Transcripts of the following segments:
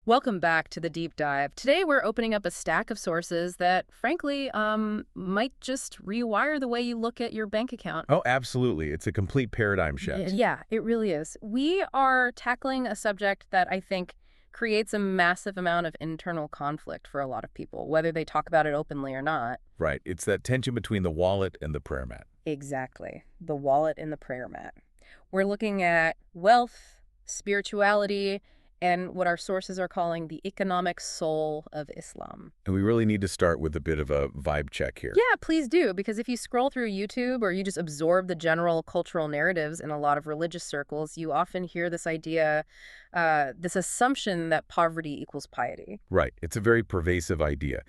Welcome back to the deep dive. Today we're opening up a stack of sources that, frankly, might just rewire the way you look at your bank account. Oh, absolutely. It's a complete paradigm shift. Yeah, it really is. We are tackling a subject that I think creates a massive amount of internal conflict for a lot of people, whether they talk about it openly or not. Right. It's that tension between the wallet and the prayer mat. Exactly. The wallet and the prayer mat. We're looking at wealth, spirituality, and what our sources are calling the economic soul of Islam. And we really need to start with a bit of a vibe check here. Yeah, please do, because if you scroll through YouTube or you just absorb the general cultural narratives in a lot of religious circles, you often hear this idea, this assumption that poverty equals piety. Right. It's a very pervasive idea.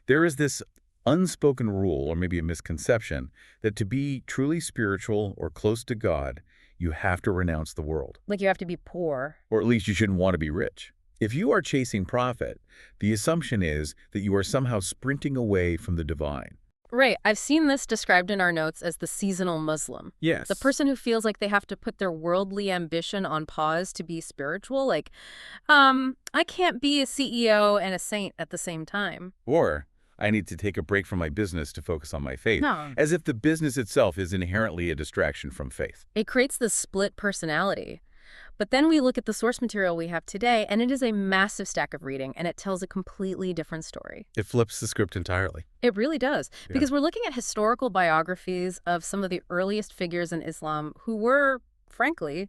There is this unspoken rule, or maybe a misconception, that to be truly spiritual or close to God, you have to renounce the world. Like you have to be poor. Or at least you shouldn't want to be rich. If you are chasing profit, the assumption is that you are somehow sprinting away from the divine. Right. I've seen this described in our notes as the seasonal Muslim. Yes. The person who feels like they have to put their worldly ambition on pause to be spiritual. Like, I can't be a CEO and a saint at the same time. Or I need to take a break from my business to focus on my faith, No. as if the business itself is inherently a distraction from faith. It creates this split personality. But then we look at the source material we have today, and it is a massive stack of reading, and it tells a completely different story. It flips the script entirely. It really does, Yeah. because we're looking at historical biographies of some of the earliest figures in Islam who were, frankly,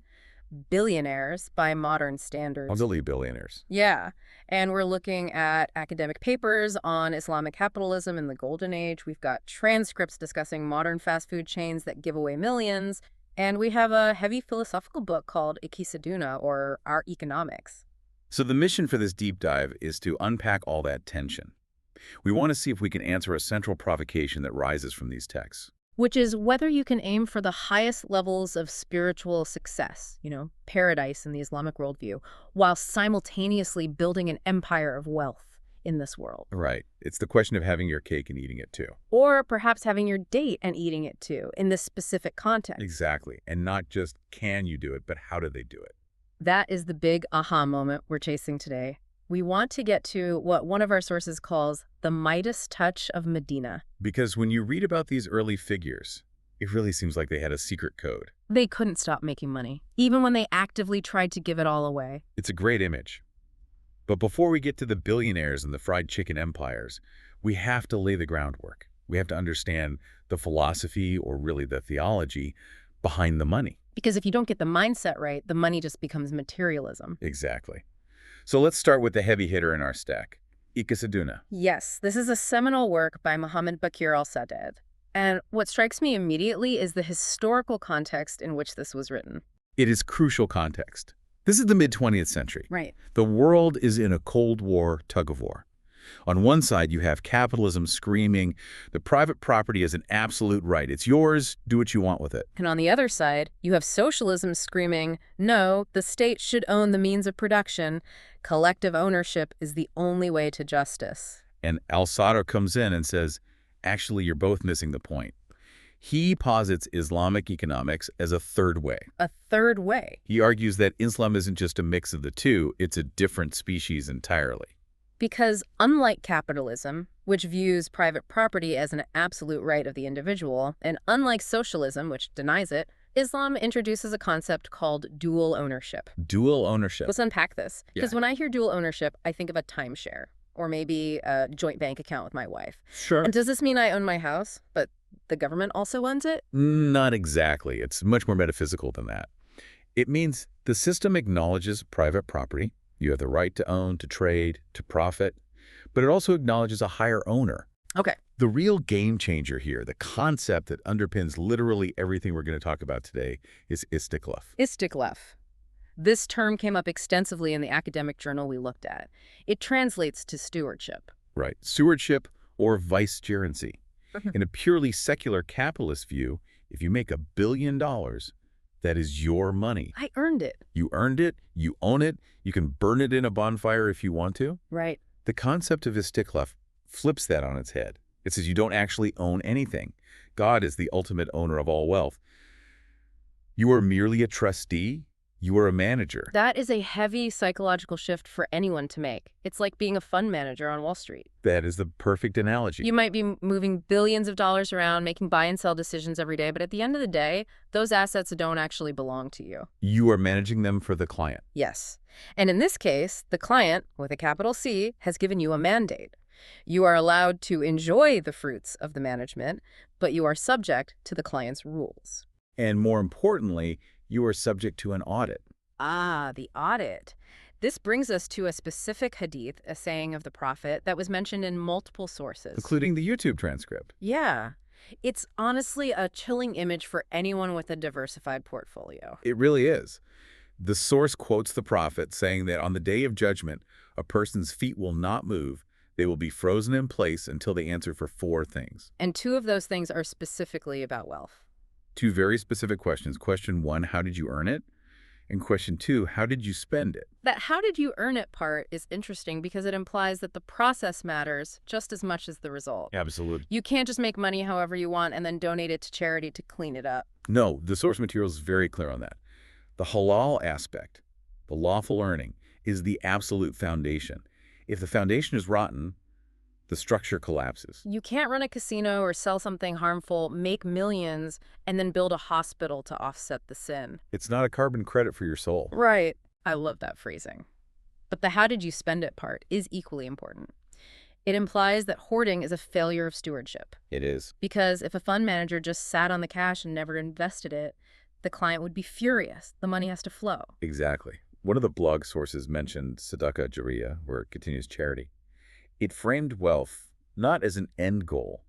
billionaires by modern standards. Elderly billionaires. Yeah, and we're looking at academic papers on Islamic capitalism in the Golden Age. We've got transcripts discussing modern fast food chains that give away millions. And we have a heavy philosophical book called Dunya, or Our Economics. So the mission for this deep dive is to unpack all that tension. We want to see if we can answer a central provocation that rises from these texts. Which is whether you can aim for the highest levels of spiritual success, paradise in the Islamic worldview, while simultaneously building an empire of wealth in this world. Right. It's the question of having your cake and eating it too. Or perhaps having your date and eating it too, in this specific context. Exactly. And not just can you do it, but how do they do it? That is the big aha moment we're chasing today. We want to get to what one of our sources calls the Midas touch of Medina. Because when you read about these early figures, it really seems like they had a secret code. They couldn't stop making money, even when they actively tried to give it all away. It's a great image. But before we get to the billionaires and the fried chicken empires, we have to lay the groundwork. We have to understand the philosophy, or really the theology, behind the money. Because if you don't get the mindset right, the money just becomes materialism. Exactly. So let's start with the heavy hitter in our stack, Dunya. Yes, this is a seminal work by Muhammad Baqir al-Saddad. And what strikes me immediately is the historical context in which this was written. It is crucial context. This is the mid-20th century. Right. The world is in a Cold War tug-of-war. On one side, you have capitalism screaming, the private property is an absolute right. It's yours. Do what you want with it. And on the other side, you have socialism screaming, no, the state should own the means of production. Collective ownership is the only way to justice. And al-Sadr comes in and says, actually, you're both missing the point. He posits Islamic economics as a third way. A third way. He argues that Islam isn't just a mix of the two, it's a different species entirely. Because unlike capitalism, which views private property as an absolute right of the individual, and unlike socialism, which denies it, Islam introduces a concept called dual ownership. Dual ownership. Let's unpack this. Because Yeah. when I hear dual ownership, I think of a timeshare, or maybe a joint bank account with my wife. Sure. And does this mean I own my house, but the government also owns it? Not exactly. It's much more metaphysical than that. It means the system acknowledges private property. You have the right to own, to trade, to profit, but it also acknowledges a higher owner. Okay. The real game changer here, the concept that underpins literally everything we're going to talk about today, is istiklaf. Istiklaf. This term came up extensively in the academic journal we looked at. It translates to stewardship. Right. Stewardship or vicegerency. In a purely secular capitalist view, if you make $1 billion, that is your money. I earned it. You earned it, you own it, you can burn it in a bonfire if you want to. Right. The concept of istiklaf flips that on its head. It says you don't actually own anything. God is the ultimate owner of all wealth. You are merely a trustee, You are a manager. That is a heavy psychological shift for anyone to make. It's like being a fund manager on Wall Street. That is the perfect analogy. You might be moving billions of dollars around, making buy and sell decisions every day, but at the end of the day, those assets don't actually belong to you. You are managing them for the client. Yes. And in this case, the client, with a capital C, has given you a mandate. You are allowed to enjoy the fruits of the management, but you are subject to the client's rules. And more importantly, you are subject to an audit. Ah, the audit. This brings us to a specific hadith, a saying of the Prophet, that was mentioned in multiple sources. Including the YouTube transcript. Yeah. It's honestly a chilling image for anyone with a diversified portfolio. It really is. The source quotes the Prophet saying that on the day of judgment, a person's feet will not move. They will be frozen in place until they answer for 4 things. And 2 of those things are specifically about wealth. 2 very specific questions. Question 1, how did you earn it? And question 2, how did you spend it? That how did you earn it part is interesting because it implies that the process matters just as much as the result. Absolutely. You can't just make money however you want and then donate it to charity to clean it up. No, the source material is very clear on that. The halal aspect, the lawful earning, is the absolute foundation. If the foundation is rotten, the structure collapses. You can't run a casino or sell something harmful, make millions, and then build a hospital to offset the sin. It's not a carbon credit for your soul. Right. I love that phrasing. But the how did you spend it part is equally important. It implies that hoarding is a failure of stewardship. It is. Because if a fund manager just sat on the cash and never invested it, the client would be furious. The money has to flow. Exactly. One of the blog sources mentioned Sadaqah Jariyah, where it continues charity. It framed wealth not as an end goal,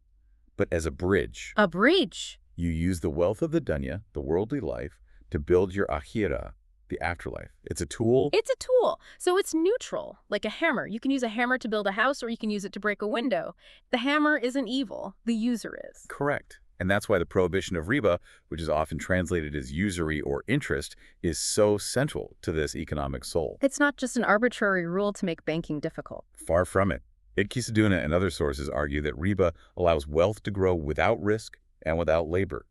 but as a bridge. A bridge. You use the wealth of the Dunya, the worldly life, to build your Akhirah, the afterlife. It's a tool. It's a tool. So it's neutral, like a hammer. You can use a hammer to build a house or you can use it to break a window. The hammer isn't evil. The user is. Correct. And that's why the prohibition of riba, which is often translated as usury or interest, is so central to this economic soul. It's not just an arbitrary rule to make banking difficult. Far from it. Idkisaduna and other sources argue that riba allows wealth to grow without risk and without labor.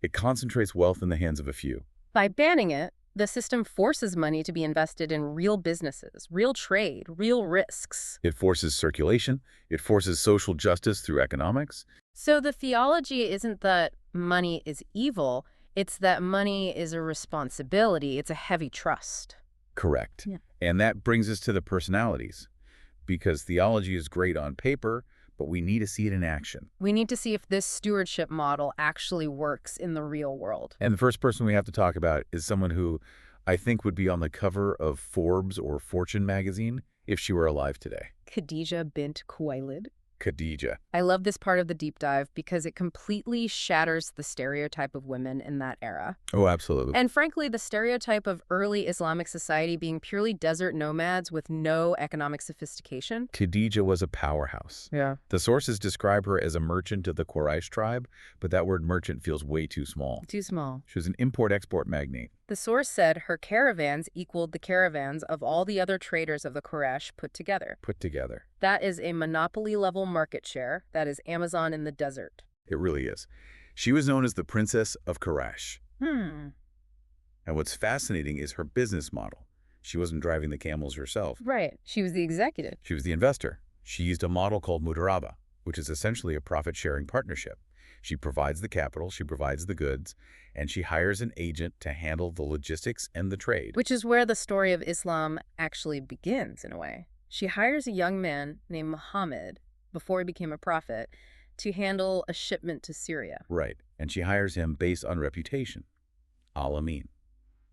It concentrates wealth in the hands of a few. By banning it, the system forces money to be invested in real businesses, real trade, real risks. It forces circulation. It forces social justice through economics. So the theology isn't that money is evil, it's that money is a responsibility, it's a heavy trust. Correct. Yeah. And that brings us to the personalities. Because theology is great on paper, but we need to see it in action. We need to see if this stewardship model actually works in the real world. And the first person we have to talk about is someone who I think would be on the cover of Forbes or Fortune magazine if she were alive today. Khadija bint Khuwaylid. Khadija. I love this part of the deep dive because it completely shatters the stereotype of women in that era. Oh, absolutely. And frankly, the stereotype of early Islamic society being purely desert nomads with no economic sophistication. Khadija was a powerhouse. Yeah. The sources describe her as a merchant of the Quraysh tribe, but that word merchant feels way too small. Too small. She was an import-export magnate. The source said her caravans equaled the caravans of all the other traders of the Quraysh put together. Put together. That is a monopoly-level market share. That is Amazon in the desert. It really is. She was known as the Princess of Quraysh. And what's fascinating is her business model. She wasn't driving the camels herself. Right. She was the executive. She was the investor. She used a model called mudaraba, which is essentially a profit-sharing partnership. She provides the capital, she provides the goods, and she hires an agent to handle the logistics and the trade. Which is where the story of Islam actually begins, in a way. She hires a young man named Muhammad, before he became a prophet, to handle a shipment to Syria. Right. And she hires him based on reputation. Al-Amin,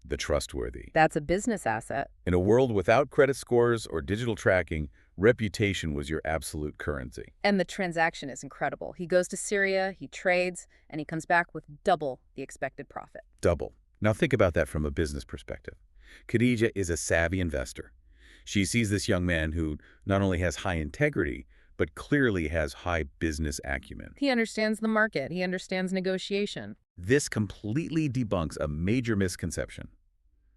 the trustworthy. That's a business asset. In a world without credit scores or digital tracking, reputation was your absolute currency. And the transaction is incredible. He goes to Syria, he trades, and he comes back with double the expected profit. Double. Now think about that from a business perspective. Khadija is a savvy investor. She sees this young man who not only has high integrity, but clearly has high business acumen. He understands the market. He understands negotiation. This completely debunks a major misconception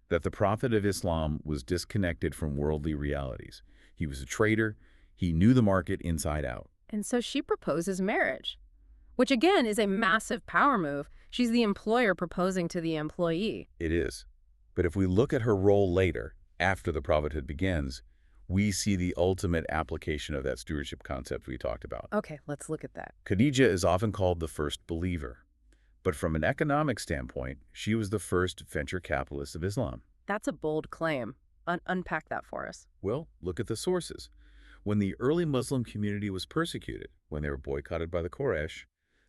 that the Prophet of Islam was disconnected from worldly realities. He was a trader. He knew the market inside out. And so she proposes marriage, which again is a massive power move. She's the employer proposing to the employee. It is. But if we look at her role later, after the prophethood begins, we see the ultimate application of that stewardship concept we talked about. Okay, let's look at that. Khadija is often called the first believer. But from an economic standpoint, she was the first venture capitalist of Islam. That's a bold claim. Unpack that for us. Well, look at the sources. When the early Muslim community was persecuted, when they were boycotted by the Quraysh,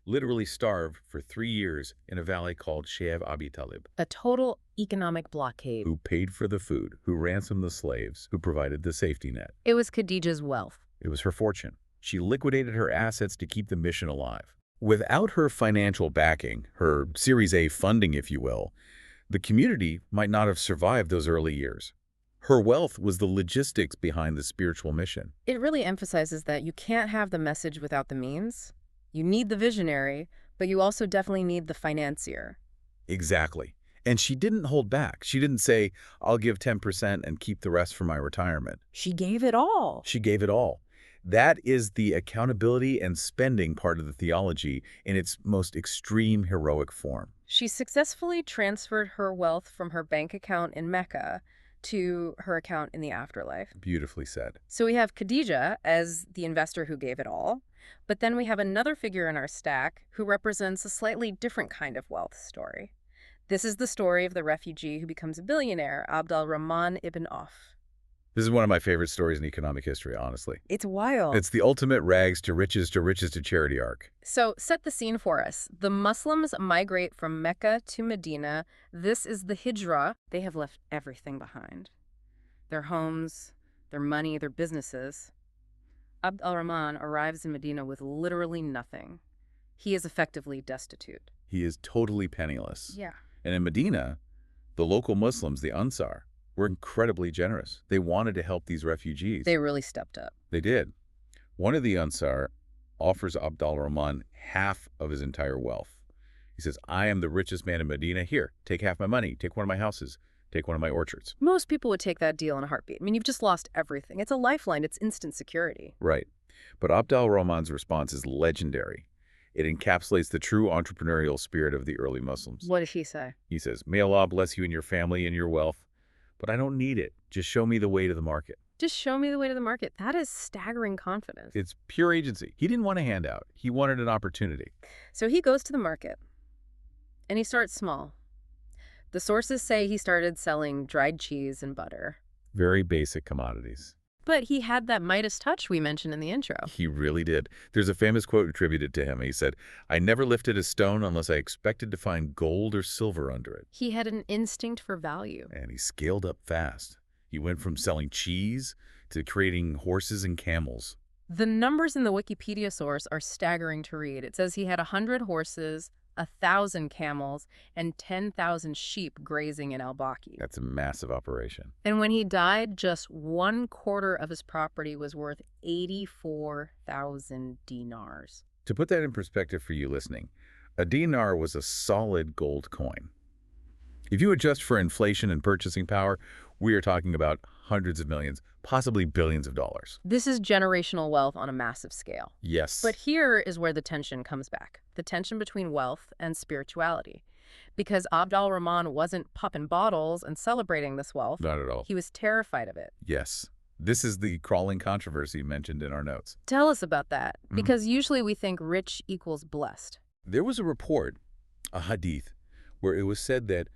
literally starved for 3 years in a valley called Sheikh Abi Talib, A total economic blockade. who paid for the food, who ransomed the slaves, who provided the safety net. It was Khadija's wealth. It was her fortune. She liquidated her assets to keep the mission alive. Without her financial backing, her Series A funding, if you will, the community might not have survived those early years. Her wealth was the logistics behind the spiritual mission. It really emphasizes that you can't have the message without the means. You need the visionary, but you also definitely need the financier. Exactly. And she didn't hold back. She didn't say, I'll give 10% and keep the rest for my retirement. She gave it all. She gave it all. That is the accountability and spending part of the theology in its most extreme heroic form. She successfully transferred her wealth from her bank account in Mecca to her account in the afterlife. Beautifully said. So we have Khadija as the investor who gave it all, but then we have another figure in our stack who represents a slightly different kind of wealth story. This is the story of the refugee who becomes a billionaire, al-Rahman ibn Awf. This is one of my favorite stories in economic history, honestly. It's wild. It's the ultimate rags to riches to charity arc. So set the scene for us. The Muslims migrate from Mecca to Medina. This is the Hijrah. They have left everything behind. Their homes, their money, their businesses. Abd al-Rahman arrives in Medina with literally nothing. He is effectively destitute. He is totally penniless. Yeah. And in Medina, the local Muslims, the Ansar, were incredibly generous. They wanted to help these refugees. They really stepped up. They did. One of the Ansar offers Abd al-Rahman half of his entire wealth. He says, I am the richest man in Medina. Here, take half my money. Take one of my houses. Take one of my orchards. Most people would take that deal in a heartbeat. I mean, you've just lost everything. It's a lifeline. It's instant security. Right. But Abd al-Rahman's response is legendary. It encapsulates the true entrepreneurial spirit of the early Muslims. What did he say? He says, may Allah bless you and your family and your wealth, but I don't need it. Just show me the way to the market. Just show me the way to the market. That is staggering confidence. It's pure agency. He didn't want a handout. He wanted an opportunity. So he goes to the market, and he starts small. The sources say he started selling dried cheese and butter. Very basic commodities. But he had that Midas touch we mentioned in the intro. He really did. There's a famous quote attributed to him. He said, I never lifted a stone unless I expected to find gold or silver under it. He had an instinct for value. And he scaled up fast. He went from selling cheese to creating horses and camels. The numbers in the Wikipedia source are staggering to read. It says he had 100 horses, 1,000 camels, and 10,000 sheep grazing in al-Baqi. That's a massive operation. And when he died, just 1/4 of his property was worth 84,000 dinars. To put that in perspective for you listening, a dinar was a solid gold coin. If you adjust for inflation and purchasing power, we are talking about hundreds of millions, possibly billions of dollars. This is generational wealth on a massive scale. Yes. But here is where the tension comes back. The tension between wealth and spirituality. Because Abd al-Rahman wasn't popping bottles and celebrating this wealth. Not at all. He was terrified of it. Yes. This is the crawling controversy mentioned in our notes. Tell us about that. Because usually we think rich equals blessed. There was a report, a hadith, where it was said that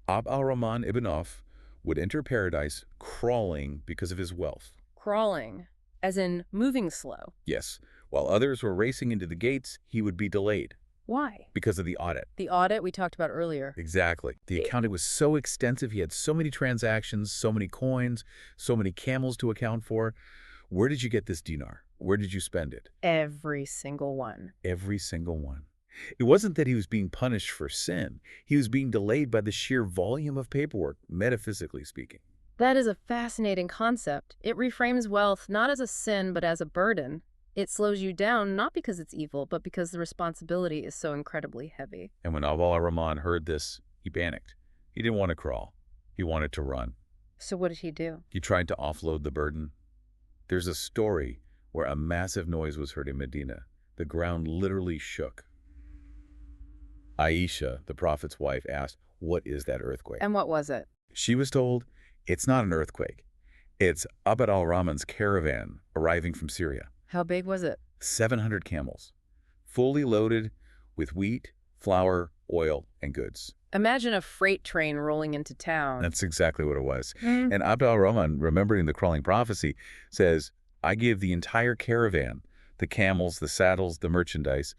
Abd al-Rahman ibn Awf would enter paradise crawling because of his wealth. Crawling, as in moving slow. Yes. While others were racing into the gates, he would be delayed. Why? Because of the audit. The audit we talked about earlier. Exactly. The accounting was so extensive. He had so many transactions, so many coins, so many camels to account for. Where did you get this dinar? Where did you spend it? Every single one. Every single one. It wasn't that he was being punished for sin. He was being delayed by the sheer volume of paperwork, metaphysically speaking. That is a fascinating concept. It reframes wealth not as a sin, but as a burden. It slows you down not because it's evil, but because the responsibility is so incredibly heavy. And when Abd al-Rahman heard this, he panicked. He didn't want to crawl. He wanted to run. So what did he do? He tried to offload the burden. There's a story where a massive noise was heard in Medina. The ground literally shook. Aisha, the prophet's wife, asked, what is that earthquake? And what was it? She was told, it's not an earthquake. It's Abd al-Rahman's caravan arriving from Syria. How big was it? 700 camels, fully loaded with wheat, flour, oil, and goods. Imagine a freight train rolling into town. That's exactly what it was. And Abd al-Rahman, remembering the crawling prophecy, says, I give the entire caravan, the camels, the saddles, the merchandise,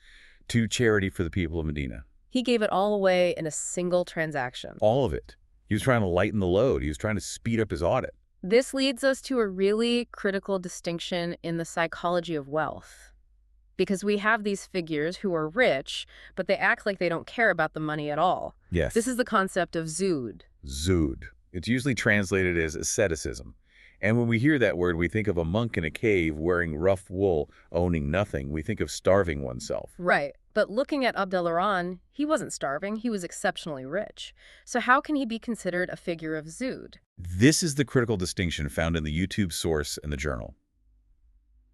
to charity for the people of Medina. He gave it all away in a single transaction. All of it. He was trying to lighten the load. He was trying to speed up his audit. This leads us to a really critical distinction in the psychology of wealth. Because we have these figures who are rich, but they act like they don't care about the money at all. Yes. This is the concept of zuhd. Zuhd. It's usually translated as asceticism. And when we hear that word, we think of a monk in a cave wearing rough wool, owning nothing. We think of starving oneself. Right. But looking at Abd al-Rahman, he wasn't starving. He was exceptionally rich. So how can he be considered a figure of zuhd? This is the critical distinction found in the YouTube source and the journal.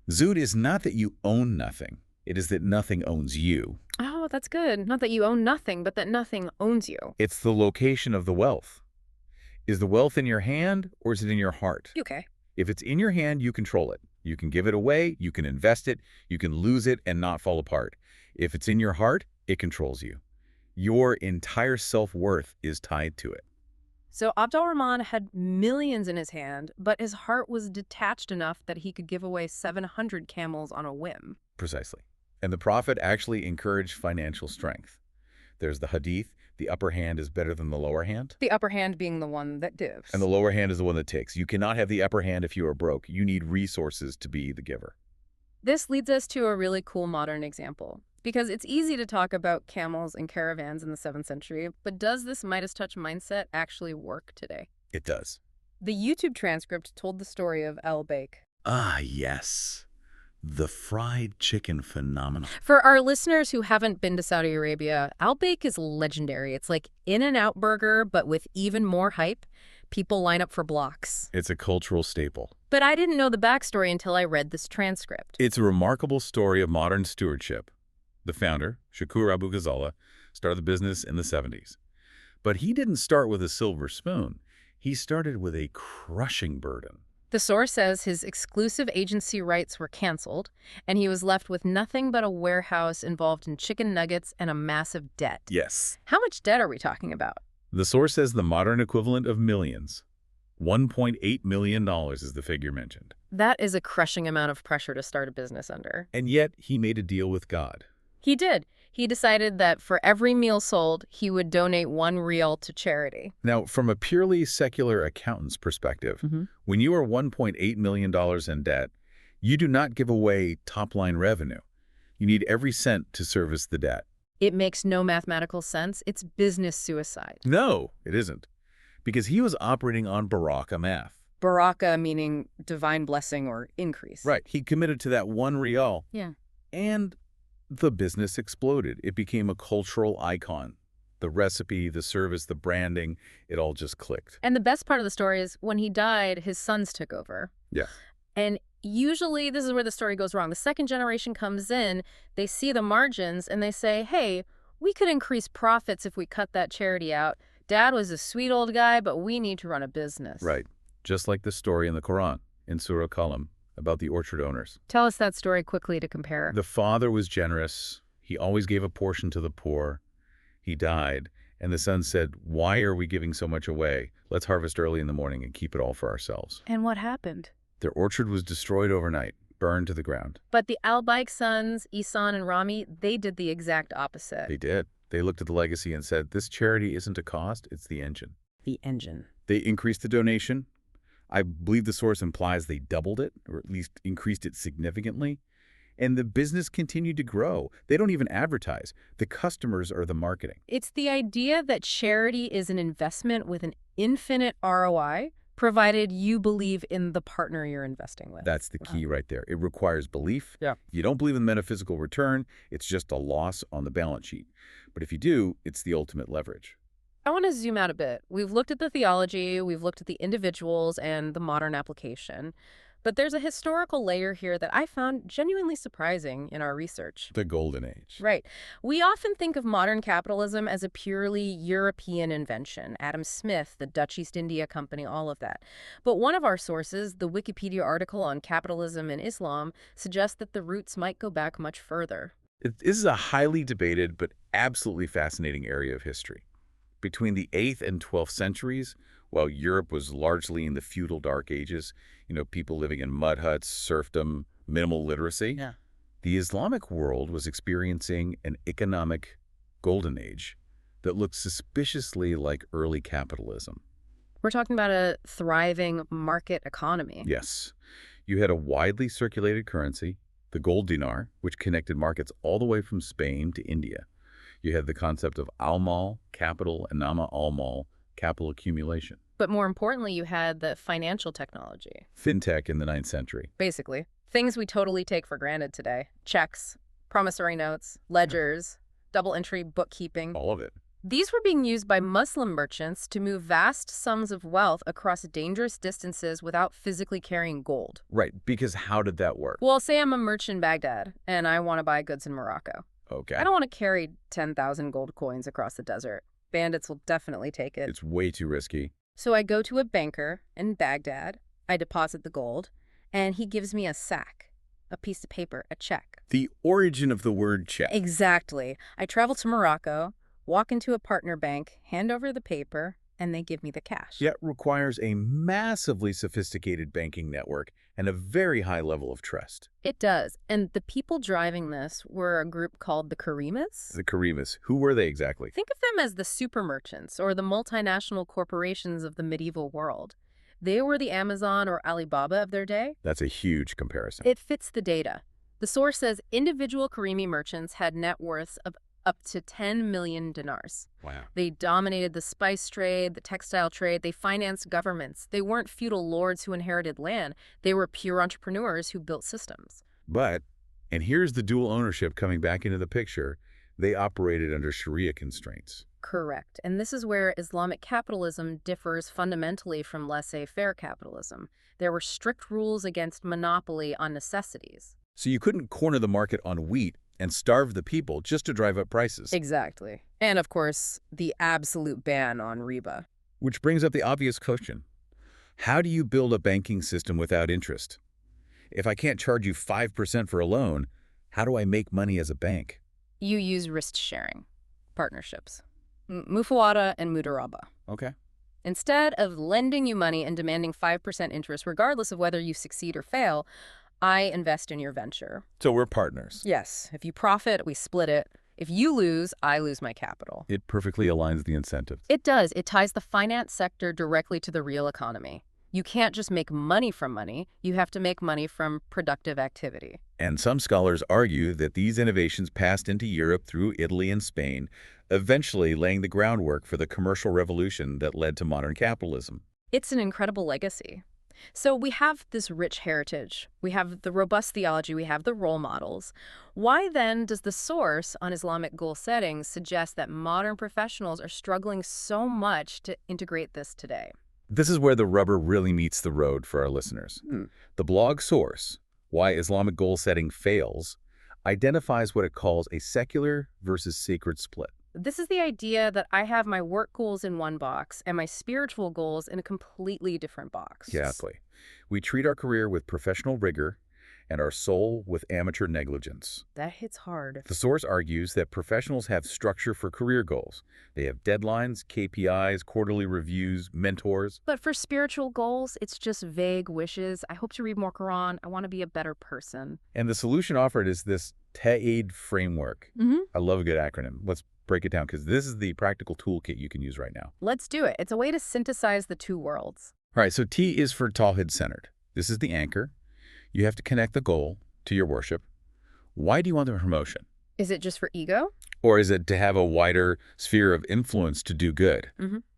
Zuhd is not that you own nothing. It is that nothing owns you. Oh, that's good. Not that you own nothing, but that nothing owns you. It's the location of the wealth. Is the wealth in your hand or is it in your heart? Okay. If it's in your hand, you control it. You can give it away, you can invest it, you can lose it and not fall apart. If it's in your heart, it controls you. Your entire self-worth is tied to it. So Abd al-Rahman had millions in his hand, but his heart was detached enough that he could give away 700 camels on a whim. Precisely. And the Prophet actually encouraged financial strength. There's the hadith, the upper hand is better than the lower hand. The upper hand being the one that gives. And the lower hand is the one that takes. You cannot have the upper hand if you are broke. You need resources to be the giver. This leads us to a really cool modern example. Because it's easy to talk about camels and caravans in the 7th century, but does this Midas touch mindset actually work today? It does. The YouTube transcript told the story of al-Baik. Ah, yes. The fried chicken phenomenon. For our listeners who haven't been to Saudi Arabia, al-Baik is legendary. It's like In-N-Out burger, but with even more hype. People line up for blocks. It's a cultural staple. But I didn't know the backstory until I read this transcript. It's a remarkable story of modern stewardship. The founder, Shakur Abu Ghazala, started the business in the 70s. But he didn't start with a silver spoon. He started with a crushing burden. The source says his exclusive agency rights were canceled, and he was left with nothing but a warehouse involved in chicken nuggets and a massive debt. Yes. How much debt are we talking about? The source says the modern equivalent of millions. $1.8 million is the figure mentioned. That is a crushing amount of pressure to start a business under. And yet, he made a deal with God. He did. He decided that for every meal sold, he would donate 1 riyal to charity. Now, from a purely secular accountant's perspective, when you are $1.8 million in debt, you do not give away top-line revenue. You need every cent to service the debt. It makes no mathematical sense. It's business suicide. No, it isn't. Because he was operating on baraka math. Baraka meaning divine blessing or increase. Right. He committed to that 1 riyal. Yeah. And the business exploded. It became a cultural icon. The recipe, the service, the branding, it all just clicked. And the best part of the story is when he died, his sons took over. Yeah. And usually this is where the story goes wrong. The second generation comes in, they see the margins, and they say, hey, we could increase profits if we cut that charity out. Dad was a sweet old guy, but we need to run a business. Right. Just like the story in the Quran, in Surah Qalam, about the orchard owners. Tell us that story quickly to compare. The father was generous. He always gave a portion to the poor. He died, and the son said, why are we giving so much away? Let's harvest early in the morning and keep it all for ourselves. And what happened? Their orchard was destroyed overnight, burned to the ground. But the al-Baik sons, Ihsan and Rami, they did the exact opposite. They did. They looked at the legacy and said, this charity isn't a cost, it's the engine. The engine. They increased the donation. I believe the source implies they doubled it, or at least increased it significantly. And the business continued to grow. They don't even advertise. The customers are the marketing. It's the idea that charity is an investment with an infinite ROI, provided you believe in the partner you're investing with. That's the key right there. It requires belief. Yeah. If you don't believe in the metaphysical return, it's just a loss on the balance sheet. But if you do, it's the ultimate leverage. I want to zoom out a bit. We've looked at the theology, we've looked at the individuals and the modern application. But there's a historical layer here that I found genuinely surprising in our research. The Golden Age. Right. We often think of modern capitalism as a purely European invention. Adam Smith, the Dutch East India Company, all of that. But one of our sources, the Wikipedia article on capitalism in Islam, suggests that the roots might go back much further. This is a highly debated but absolutely fascinating area of history. Between the 8th and 12th centuries, while Europe was largely in the feudal Dark Ages, people living in mud huts, serfdom, minimal literacy, Yeah. the Islamic world was experiencing an economic golden age that looked suspiciously like early capitalism. We're talking about a thriving market economy. Yes, you had a widely circulated currency, the gold dinar, which connected markets all the way from Spain to India. You had the concept of al-mal, capital, and nama al-mal, capital accumulation. But more importantly, you had the financial technology. Fintech in the 9th century. Basically, things we totally take for granted today. Checks, promissory notes, ledgers, double entry bookkeeping. All of it. These were being used by Muslim merchants to move vast sums of wealth across dangerous distances without physically carrying gold. Right, because how did that work? Well, say I'm a merchant in Baghdad, and I want to buy goods in Morocco. Okay. I don't want to carry 10,000 gold coins across the desert. Bandits will definitely take it. It's way too risky. So I go to a banker in Baghdad, I deposit the gold, and he gives me a sack, a piece of paper, a check. The origin of the word check. Exactly. I travel to Morocco, walk into a partner bank, hand over the paper, and they give me the cash. Yet requires a massively sophisticated banking network and a very high level of trust. It does. And the people driving this were a group called the Kareemas. The Kareemas, who were they exactly? Think of them as the super merchants or the multinational corporations of the medieval world. They were the Amazon or Alibaba of their day. That's a huge comparison. It fits the data. The source says individual Karimi merchants had net worths of up to 10 million dinars. Wow. They dominated the spice trade, the textile trade. They financed governments. They weren't feudal lords who inherited land. They were pure entrepreneurs who built systems. But, and here's the dual ownership coming back into the picture, they operated under Sharia constraints. Correct. And this is where Islamic capitalism differs fundamentally from laissez-faire capitalism. There were strict rules against monopoly on necessities. So you couldn't corner the market on wheat and starve the people just to drive up prices. Exactly. And of course, the absolute ban on riba. Which brings up the obvious question. How do you build a banking system without interest? If I can't charge you 5% for a loan, how do I make money as a bank? You use risk sharing, partnerships, mufawada and mudaraba. Okay. Instead of lending you money and demanding 5% interest regardless of whether you succeed or fail, I invest in your venture. So we're partners. Yes. If you profit, we split it. If you lose, I lose my capital. It perfectly aligns the incentives. It does. It ties the finance sector directly to the real economy. You can't just make money from money. You have to make money from productive activity. And some scholars argue that these innovations passed into Europe through Italy and Spain, eventually laying the groundwork for the commercial revolution that led to modern capitalism. It's an incredible legacy. So we have this rich heritage. We have the robust theology. We have the role models. Why then does the source on Islamic goal settings suggest that modern professionals are struggling so much to integrate this today? This is where the rubber really meets the road for our listeners. The blog source, Why Islamic Goal Setting Fails, identifies what it calls a secular versus sacred split. This is the idea that I have my work goals in one box and my spiritual goals in a completely different box. Exactly. We treat our career with professional rigor and our soul with amateur negligence. That hits hard. The source argues that professionals have structure for career goals. They have deadlines, KPIs, quarterly reviews, mentors. But for spiritual goals, it's just vague wishes. I hope to read more Quran. I want to be a better person. And the solution offered is this TAID framework. I love a good acronym. Let's break it down because this is the practical toolkit you can use right now. Let's do it. It's a way to synthesize the two worlds. All right, so T is for Tawhid-centered. This is the anchor. You have to connect the goal to your worship. Why do you want the promotion? Is it just for ego? Or is it to have a wider sphere of influence to do good?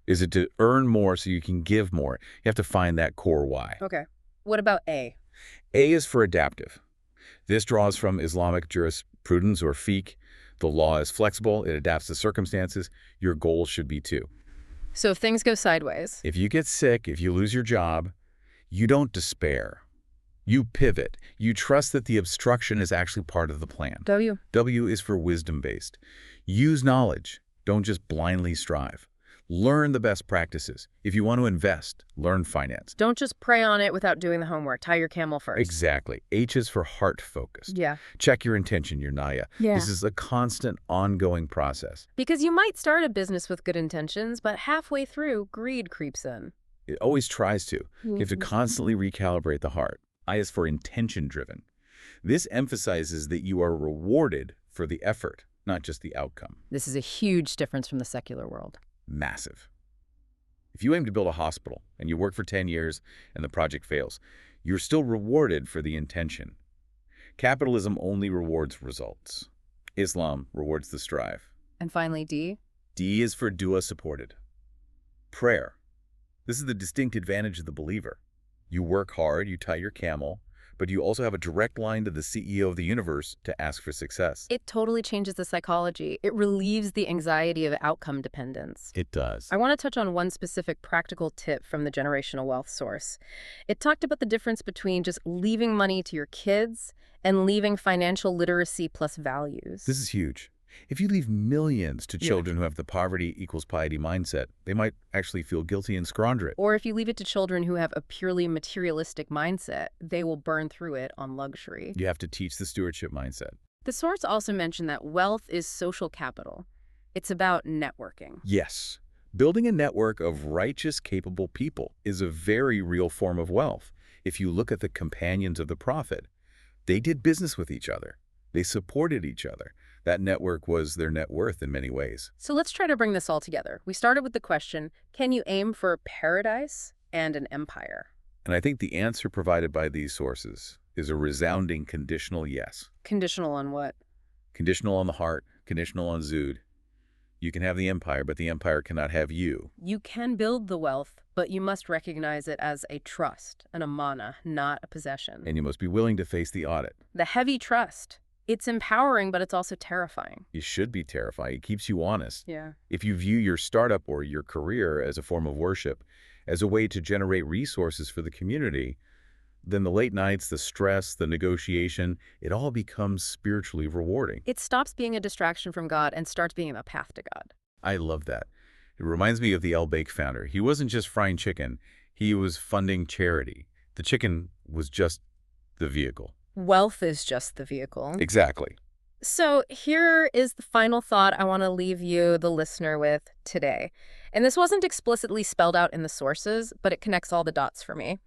Is it to earn more so you can give more? You have to find that core why. Okay. What about A? A is for adaptive. This draws from Islamic jurisprudence or fiqh. The law is flexible. It adapts to circumstances. Your goals should be too. So if things go sideways. If you get sick, if you lose your job, you don't despair. You pivot. You trust that the obstruction is actually part of the plan. W. W is for wisdom-based. Use knowledge. Don't just blindly strive. Learn the best practices. If you want to invest, learn finance. Don't just pray on it without doing the homework. Tie your camel first. Exactly. H is for heart-focused. Yeah. Check your intention, your Naya. Yeah. This is a constant, ongoing process. Because you might start a business with good intentions, but halfway through, greed creeps in. It always tries to. You have to constantly recalibrate the heart. I is for intention-driven. This emphasizes that you are rewarded for the effort, not just the outcome. This is a huge difference from the secular world. Massive. If you aim to build a hospital and you work for 10 years and the project fails, you're still rewarded for the intention. Capitalism only rewards results. Islam rewards the strive. And finally, D. D is for dua supported. Prayer. This is the distinct advantage of the believer. You work hard, you tie your camel, but you also have a direct line to the CEO of the universe to ask for success. It totally changes the psychology. It relieves the anxiety of outcome dependence. It does. I want to touch on one specific practical tip from the generational wealth source. It talked about the difference between just leaving money to your kids and leaving financial literacy plus values. This is huge. If you leave millions to children who have the poverty equals piety mindset, they might actually feel guilty and squander it. Or if you leave it to children who have a purely materialistic mindset, they will burn through it on luxury. You have to teach the stewardship mindset. The source also mentioned that wealth is social capital. It's about networking. Yes. Building a network of righteous, capable people is a very real form of wealth. If you look at the companions of the Prophet, they did business with each other. They supported each other. That network was their net worth in many ways. So let's try to bring this all together. We started with the question, can you aim for paradise and an empire? And I think the answer provided by these sources is a resounding conditional yes. Conditional on what? Conditional on the heart, conditional on Zood. You can have the empire, but the empire cannot have you. You can build the wealth, but you must recognize it as a trust, an amana, not a possession. And you must be willing to face the audit. The heavy trust. It's empowering, but it's also terrifying. It should be terrifying. It keeps you honest. Yeah. If you view your startup or your career as a form of worship, as a way to generate resources for the community, then the late nights, the stress, the negotiation, it all becomes spiritually rewarding. It stops being a distraction from God and starts being a path to God. I love that. It reminds me of the El-Bake founder. He wasn't just frying chicken. He was funding charity. The chicken was just the vehicle. Wealth is just the vehicle. Exactly. So here is the final thought I want to leave you, the listener, with today. And this wasn't explicitly spelled out in the sources, but it connects all the dots for me.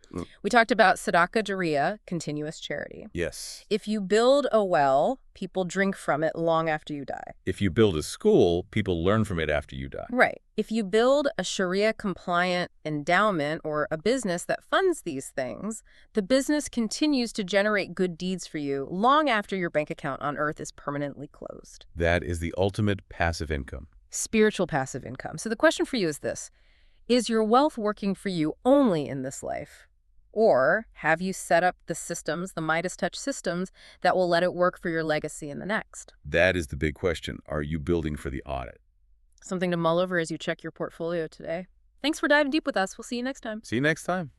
We talked about Sadaqah Jariyah, continuous charity. Yes. If you build a well, people drink from it long after you die. If you build a school, people learn from it after you die. Right. If you build a Sharia-compliant endowment or a business that funds these things, the business continues to generate good deeds for you long after your bank account on earth is permanently closed. That is the ultimate passive income. Spiritual passive income. So the question for you is this: is your wealth working for you only in this life? Or have you set up the systems, the Midas touch systems, that will let it work for your legacy in the next? That is the big question. Are you building for the audit? Something to mull over as you check your portfolio today. Thanks for diving deep with us. We'll see you next time. See you next time.